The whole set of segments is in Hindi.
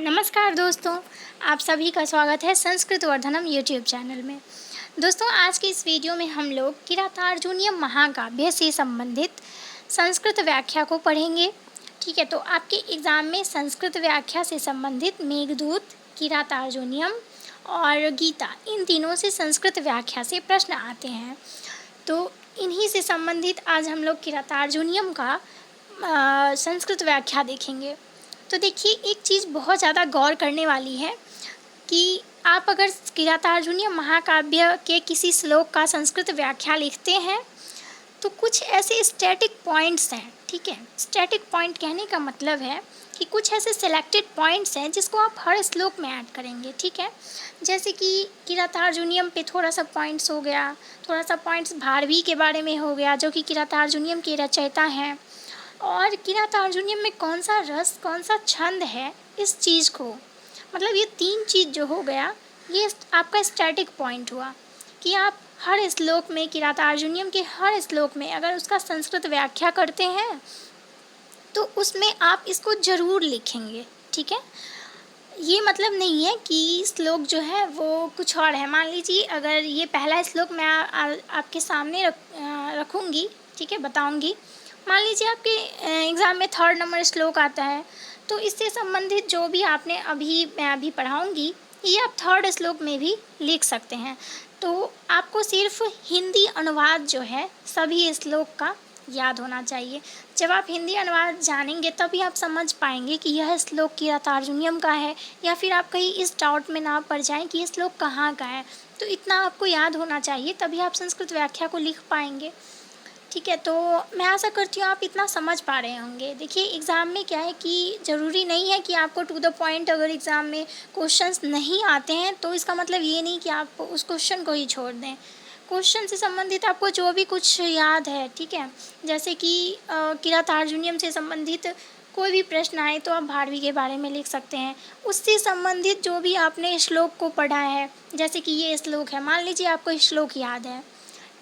नमस्कार दोस्तों, आप सभी का स्वागत है संस्कृत वर्धनम यूट्यूब चैनल में। दोस्तों, आज की इस वीडियो में हम लोग किरातार्जुनीय महाकाव्य से संबंधित संस्कृत व्याख्या को पढ़ेंगे। ठीक है, तो आपके एग्ज़ाम में संस्कृत व्याख्या से संबंधित मेघदूत, किरातार्जुनीयम और गीता, इन तीनों से संस्कृत व्याख्या से प्रश्न आते हैं। तो इन्हीं से संबंधित आज हम लोग किरातार्जुनीयम का संस्कृत व्याख्या देखेंगे। तो देखिए, एक चीज़ बहुत ज़्यादा गौर करने वाली है कि आप अगर किरातार्जुनीय महाकाव्य के किसी श्लोक का संस्कृत व्याख्या लिखते हैं तो कुछ ऐसे स्टैटिक पॉइंट्स हैं। ठीक है, स्टैटिक पॉइंट कहने का मतलब है कि कुछ ऐसे सिलेक्टेड पॉइंट्स हैं जिसको आप हर श्लोक में ऐड करेंगे। ठीक है, जैसे कि किरातार्जुनीयम पे थोड़ा सा पॉइंट्स हो गया, थोड़ा सा पॉइंट्स भारवी के बारे में हो गया जो कि किरातार्जुनीयम के रचयिता हैं, और किरातार्जुनीयम में कौन सा रस, कौन सा छंद है, इस चीज़ को, मतलब ये तीन चीज़ जो हो गया, ये आपका स्टैटिक पॉइंट हुआ कि आप हर श्लोक में, किरातार्जुनीयम के हर श्लोक में अगर उसका संस्कृत व्याख्या करते हैं तो उसमें आप इसको ज़रूर लिखेंगे। ठीक है, ये मतलब नहीं है कि श्लोक जो है वो कुछ और है। मान लीजिए अगर ये पहला श्लोक मैं आपके सामने रखूँगी, ठीक है, बताऊँगी। मान लीजिए आपके एग्ज़ाम में 3rd नंबर श्लोक आता है, तो इससे संबंधित जो भी मैं अभी पढ़ाऊँगी, ये आप 3rd श्लोक में भी लिख सकते हैं। तो आपको सिर्फ हिंदी अनुवाद जो है सभी श्लोक का याद होना चाहिए। जब आप हिंदी अनुवाद जानेंगे तभी आप समझ पाएंगे कि यह श्लोक किरातार्जुनीयम का है, या फिर आप कहीं इस डाउट में ना पड़ जाएं कि ये श्लोक कहाँ का है। तो इतना आपको याद होना चाहिए, तभी आप संस्कृत व्याख्या को लिख पाएंगे। ठीक है, तो मैं आशा करती हूँ आप इतना समझ पा रहे होंगे। देखिए, एग्ज़ाम में क्या है कि ज़रूरी नहीं है कि आपको टू द पॉइंट अगर एग्ज़ाम में क्वेश्चंस नहीं आते हैं तो इसका मतलब ये नहीं कि आप उस क्वेश्चन को ही छोड़ दें। क्वेश्चन से संबंधित आपको जो भी कुछ याद है, ठीक है, जैसे कि किरातार्जुनीयम से संबंधित कोई भी प्रश्न आए तो आप भारवी के बारे में लिख सकते हैं। उससे संबंधित जो भी आपने श्लोक को पढ़ा है, जैसे कि ये श्लोक है, मान लीजिए आपको श्लोक याद है,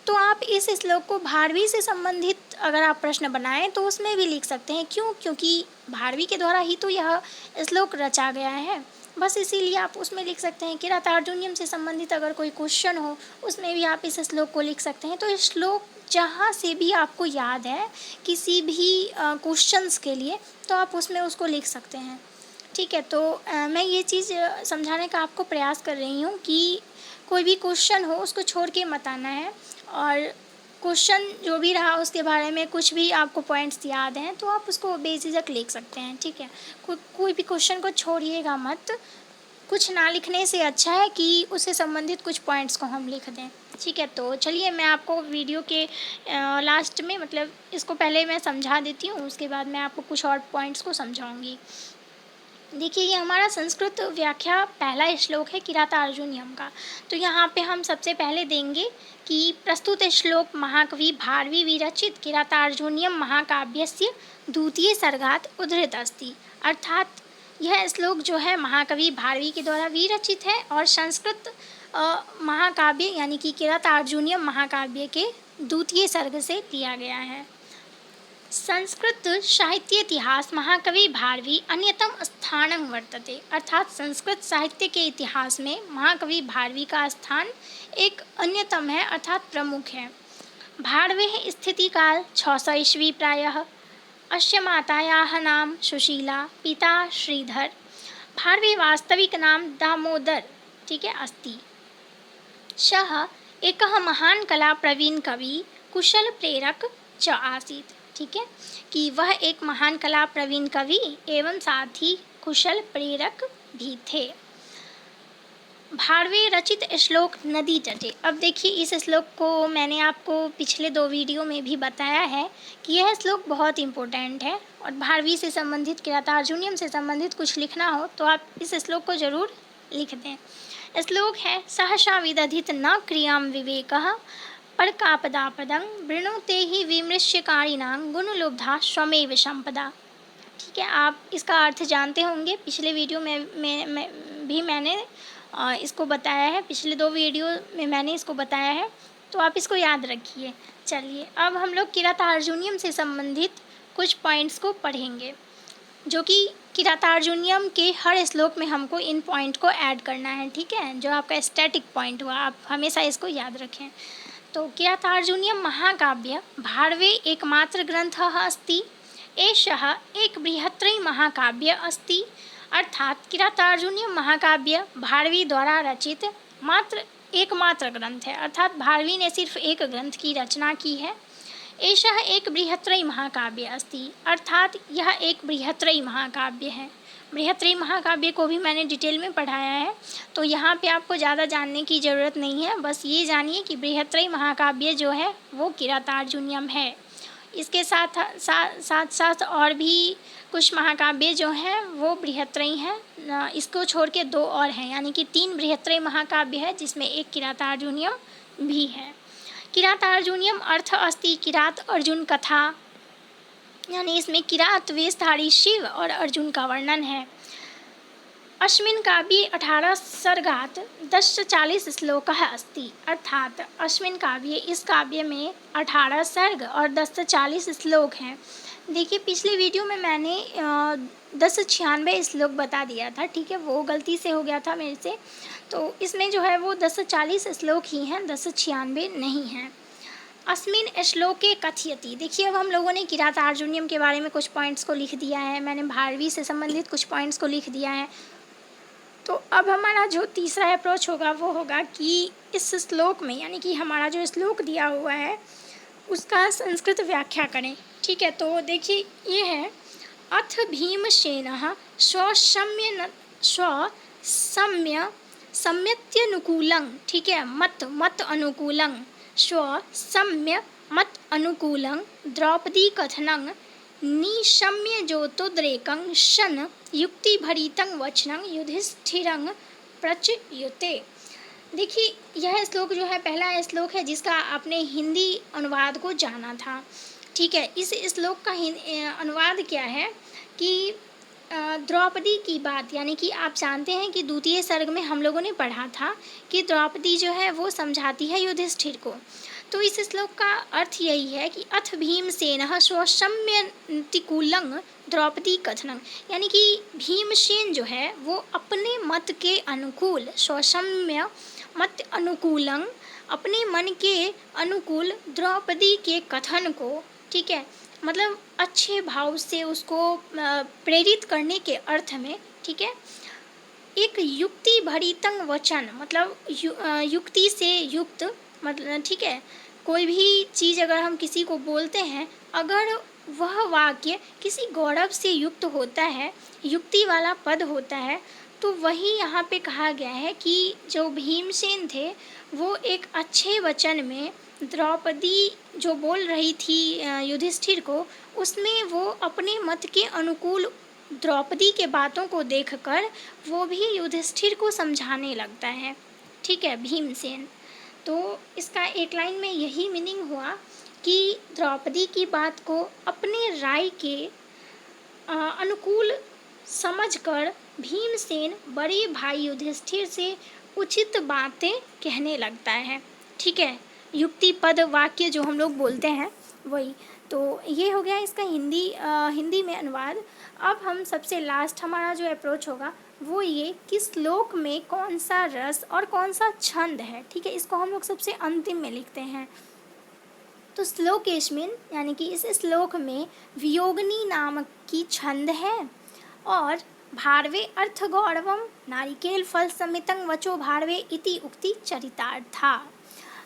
तो आप इस श्लोक को भारवी से संबंधित अगर आप प्रश्न बनाएं तो उसमें भी लिख सकते हैं। क्यों? क्योंकि भारवी के द्वारा ही तो यह श्लोक रचा गया है, बस इसीलिए आप उसमें लिख सकते हैं। किरातार्जुनीयम से संबंधित अगर कोई क्वेश्चन हो उसमें भी आप इस श्लोक को लिख सकते हैं। तो इस श्लोक जहाँ से भी आपको याद है किसी भी क्वेश्चंस के लिए, तो आप उसमें उसको लिख सकते हैं। ठीक है, तो मैं ये चीज़ समझाने का आपको प्रयास कर रही हूँ कि कोई भी क्वेश्चन हो उसको छोड़ के मत आना है, और क्वेश्चन जो भी रहा उसके बारे में कुछ भी आपको पॉइंट्स याद हैं तो आप उसको बेझिझक लिख सकते हैं। ठीक है, कोई भी क्वेश्चन को छोड़िएगा मत। कुछ ना लिखने से अच्छा है कि उससे संबंधित कुछ पॉइंट्स को हम लिख दें। ठीक है, तो चलिए मैं आपको वीडियो के लास्ट में, मतलब इसको पहले मैं समझा देती हूँ, उसके बाद मैं आपको कुछ और पॉइंट्स को समझाऊँगी। देखिए, ये हमारा संस्कृत व्याख्या पहला श्लोक है किरातार्जुनीयम का। तो यहाँ पे हम सबसे पहले देंगे कि प्रस्तुत श्लोक महाकवि भारवी विरचित किरातार्जुनीयम महाकाव्यस्य द्वितीय सर्गात् उद्धृत अस्ति। अर्थात यह श्लोक जो है महाकवि भारवी के द्वारा विरचित है और संस्कृत महाकाव्य यानी कि किरातार्जुनीयम महाकाव्य के द्वितीय सर्ग से लिया गया है। संस्कृत साहित्य इतिहास महाकवि भारवी अन्यतम स्थानं वर्तते। अर्थात संस्कृत साहित्य के इतिहास में महाकवि भारवी का स्थान एक अन्यतम है, अर्थात प्रमुख है। भारवेः स्थितिकाल 600 ईस्वी प्रायः। अस्य मातायाः नाम सुशीला, पिता श्रीधर। भारवे वास्तविक नाम दामोदर, ठीक है, अस्ति। सः एकः महान कला प्रवीण कवि कुशल प्रेरक च आसीत्। ठीक है, कि वह एक महान कला प्रवीण कवि एवं साथ ही कुशल प्रेरक भी थे। भारवे रचित श्लोक नदी तटे। अब देखिए, इस श्लोक को मैंने आपको पिछले 2 वीडियो में भी बताया है कि यह श्लोक बहुत इम्पोर्टेंट है, और भारवी से संबंधित, किरातार्जुनीयम से संबंधित कुछ लिखना हो तो आप इस श्लोक को ज़रूर लिख दें। श्लोक है, सहसा विदधित न क्रियां विवेकः परकापदापदं वृणुते ही विमृश्यकारिणां गुणलुब्धा स्वमेव संपदा। ठीक है, आप इसका अर्थ जानते होंगे। पिछले वीडियो में भी मैंने इसको बताया है, पिछले 2 वीडियो में मैंने इसको बताया है, तो आप इसको याद रखिए। चलिए, अब हम लोग किरातार्जुनीयम से संबंधित कुछ पॉइंट्स को पढ़ेंगे, जो कि किरातार्जुनीयम के हर श्लोक में हमको इन पॉइंट को ऐड करना है, ठीक है, जो आपका स्टैटिक पॉइंट हुआ, आप हमेशा इसको याद रखें। तो किरातार्जुनीयम महाकाव्य भारवे एकमात्र ग्रंथः अस्ति, एषः एक बृहत्तरी महाकाव्य अस्ति। अर्थात किरातार्जुनीयम महाकाव्य भारवी द्वारा रचित एकमात्र ग्रंथ है, अर्थात भारवी ने सिर्फ एक ग्रंथ की रचना की है। एषः एक बृहत्तरी महाकाव्य अस्ति, अर्थात यह एक बृहत्तरी महाकाव्य है। बृहत्तरी महाकाव्य को भी मैंने डिटेल में पढ़ाया है, तो यहाँ पे आपको ज़्यादा जानने की ज़रूरत नहीं है, बस ये जानिए कि बृहत्तरी महाकाव्य जो है वो किरातार्जुनीयम है। इसके साथ और भी कुछ महाकाव्य जो हैं वो बृहत्तरी हैं, इसको छोड़ के 2 और हैं, यानी कि 3 बृहत्तरी महाकाव्य है जिसमें एक किरातार्जुनीयम भी है। किरातार्जुनीयम अर्थ अस्ति किरात अर्जुन कथा, यानी इसमें किरात वेशधारी शिव और अर्जुन का वर्णन है। अस्मिन् काव्ये 18 सर्गात् 10-40 श्लोकः अस्ति, अर्थात अस्मिन् काव्ये इस काव्य में 18 सर्ग और 10-40 श्लोक हैं। देखिए पिछले वीडियो में मैंने 10-96 श्लोक बता दिया था, ठीक है, वो गलती से हो गया था मेरे से, तो इसमें जो है वो 10-40 श्लोक ही हैं, 10-96 नहीं हैं। अस्मिन् श्लोके कथयति, देखिए अब हम लोगों ने किरातार्जुनीयम के बारे में कुछ पॉइंट्स को लिख दिया है, मैंने भारवी से संबंधित कुछ पॉइंट्स को लिख दिया है। तो अब हमारा जो तीसरा अप्रोच होगा वो होगा कि इस श्लोक में, यानी कि हमारा जो श्लोक दिया हुआ है उसका संस्कृत व्याख्या करें, ठीक है। तो देखिए ये है, अथ भीमसेनः सम्यत्यनुकूलं, ठीक है, मत अनुकूलं स्वसम्य मत अनुकूलं द्रौपदी कथनं निशम्य ज्योतोद्रेकं शन युक्तिभरितं वचनं युधिष्ठिरं प्रचयुते। देखिए यह श्लोक जो है पहला श्लोक है जिसका आपने हिंदी अनुवाद को जाना था, ठीक है। इस श्लोक का अनुवाद क्या है कि द्रौपदी की बात, यानी कि आप जानते हैं कि द्वितीय सर्ग में हम लोगों ने पढ़ा था कि द्रौपदी जो है वो समझाती है युधिष्ठिर को। तो इस श्लोक का अर्थ यही है कि अथ भीमसेनः स्वसम्यतिकूलं द्रौपदी कथनं, यानी कि भीमसेन जो है वो अपने मत के अनुकूल, स्वसम्य मत अनुकूलं, अपने मन के अनुकूल द्रौपदी के कथन को, ठीक है, मतलब अच्छे भाव से उसको प्रेरित करने के अर्थ में, ठीक है, एक युक्ति भरितं वचन, मतलब युक्ति से युक्त, मतलब ठीक है, कोई भी चीज़ अगर हम किसी को बोलते हैं, अगर वह वाक्य किसी गौरव से युक्त होता है, युक्ति वाला पद होता है, तो वही यहाँ पे कहा गया है कि जो भीमसेन थे वो एक अच्छे वचन में द्रौपदी जो बोल रही थी युधिष्ठिर को, उसमें वो अपने मत के अनुकूल द्रौपदी के बातों को देखकर वो भी युधिष्ठिर को समझाने लगता है, ठीक है, भीमसेन। तो इसका एक लाइन में यही मीनिंग हुआ कि द्रौपदी की बात को अपने राय के अनुकूल समझकर भीमसेन बड़े भाई युधिष्ठिर से उचित बातें कहने लगता है, ठीक है, युक्ति पद वाक्य जो हम लोग बोलते हैं वही। तो ये हो गया इसका हिंदी में अनुवाद। अब हम सबसे लास्ट हमारा जो अप्रोच होगा वो ये कि श्लोक में कौन सा रस और कौन सा छंद है, ठीक है, इसको हम लोग सबसे अंतिम में लिखते हैं। तो श्लोकेस्मिन्, यानी कि इस श्लोक में वियोगिनी नामक की छंद है और भारवे अर्थ गौरवम नारिकेल फल समितं वचो भारवे इति उक्ति चरितार्था,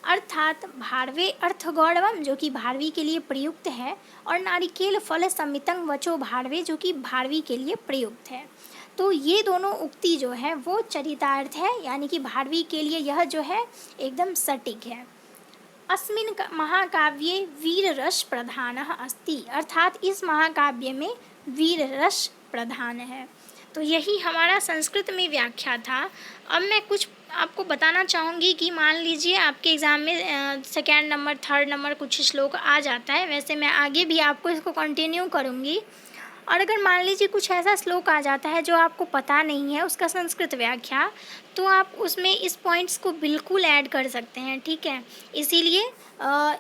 अर्थात भारवे अर्थ गौरवम जो कि भारवी के लिए प्रयुक्त है और नारिकेल फल समितं वचो भारवे जो कि भारवी के लिए प्रयुक्त है। तो ये दोनों उक्ति जो है वो चरितार्थ है, यानी कि भारवी के लिए यह जो है एकदम सटीक है। अस्मिन् महाकाव्ये वीर रस प्रधानः अस्ति, अर्थात इस महाकाव्य में वीर रस प्रधान है। तो यही हमारा संस्कृत में व्याख्या था। अब मैं कुछ आपको बताना चाहूँगी कि मान लीजिए आपके एग्ज़ाम में सेकेंड नंबर, थर्ड नंबर कुछ श्लोक आ जाता है, वैसे मैं आगे भी आपको इसको कंटिन्यू करूँगी। और अगर मान लीजिए कुछ ऐसा श्लोक आ जाता है जो आपको पता नहीं है उसका संस्कृत व्याख्या, तो आप उसमें इस पॉइंट्स को बिल्कुल ऐड कर सकते हैं, ठीक है। इसीलिए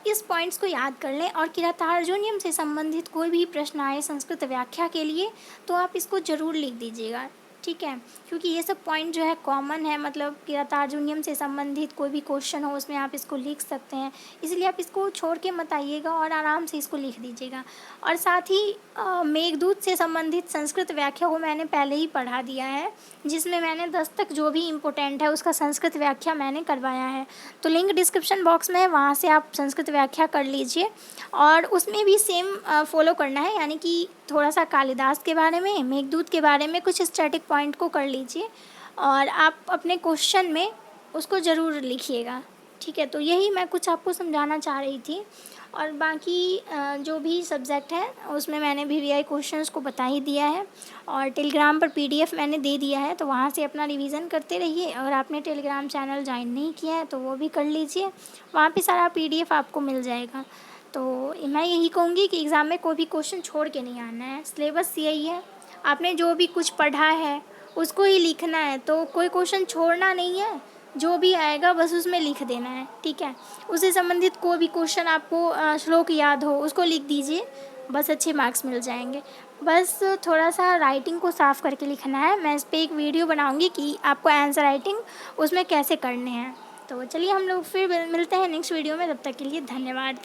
इस पॉइंट्स को याद कर लें, और किरातार्जुनीयम से संबंधित कोई भी प्रश्न आए संस्कृत व्याख्या के लिए तो आप इसको ज़रूर लिख दीजिएगा, ठीक है। क्योंकि ये सब पॉइंट जो है कॉमन है, मतलब किरातार्जुनीयम से संबंधित कोई भी क्वेश्चन हो उसमें आप इसको लिख सकते हैं। इसलिए आप इसको छोड़ के मत आइएगा और आराम से इसको लिख दीजिएगा। और साथ ही मेघदूत से संबंधित संस्कृत व्याख्या को मैंने पहले ही पढ़ा दिया है, जिसमें मैंने 10 तक जो भी इम्पोर्टेंट है उसका संस्कृत व्याख्या मैंने करवाया है। तो लिंक डिस्क्रिप्शन बॉक्स में है, वहाँ से आप संस्कृत व्याख्या कर लीजिए। और उसमें भी सेम फॉलो करना है, यानी कि थोड़ा सा कालिदास के बारे में, मेघदूत के बारे में कुछ स्टैटिक पॉइंट को कर लीजिए और आप अपने क्वेश्चन में उसको ज़रूर लिखिएगा, ठीक है। तो यही मैं कुछ आपको समझाना चाह रही थी। और बाकी जो भी सब्जेक्ट है उसमें मैंने VVI क्वेश्चंस को बता ही दिया है, और टेलीग्राम पर PDF मैंने दे दिया है, तो वहाँ से अपना रिवीजन करते रहिए। अगर आपने टेलीग्राम चैनल ज्वाइन नहीं किया है तो वो भी कर लीजिए, वहाँ पे सारा PDF आपको मिल जाएगा। तो मैं यही कहूँगी कि एग्ज़ाम में कोई भी क्वेश्चन छोड़ के नहीं आना है, सिलेबस यही है, आपने जो भी कुछ पढ़ा है उसको ही लिखना है, तो कोई क्वेश्चन छोड़ना नहीं है, जो भी आएगा बस उसमें लिख देना है, ठीक है। उससे संबंधित कोई भी क्वेश्चन आपको श्लोक याद हो उसको लिख दीजिए, बस अच्छे मार्क्स मिल जाएंगे। बस थोड़ा सा राइटिंग को साफ़ करके लिखना है, मैं इस पर एक वीडियो बनाऊंगी कि आपको आंसर राइटिंग उसमें कैसे करने हैं। तो चलिए हम लोग फिर मिलते हैं नेक्स्ट वीडियो में, तब तक के लिए धन्यवाद।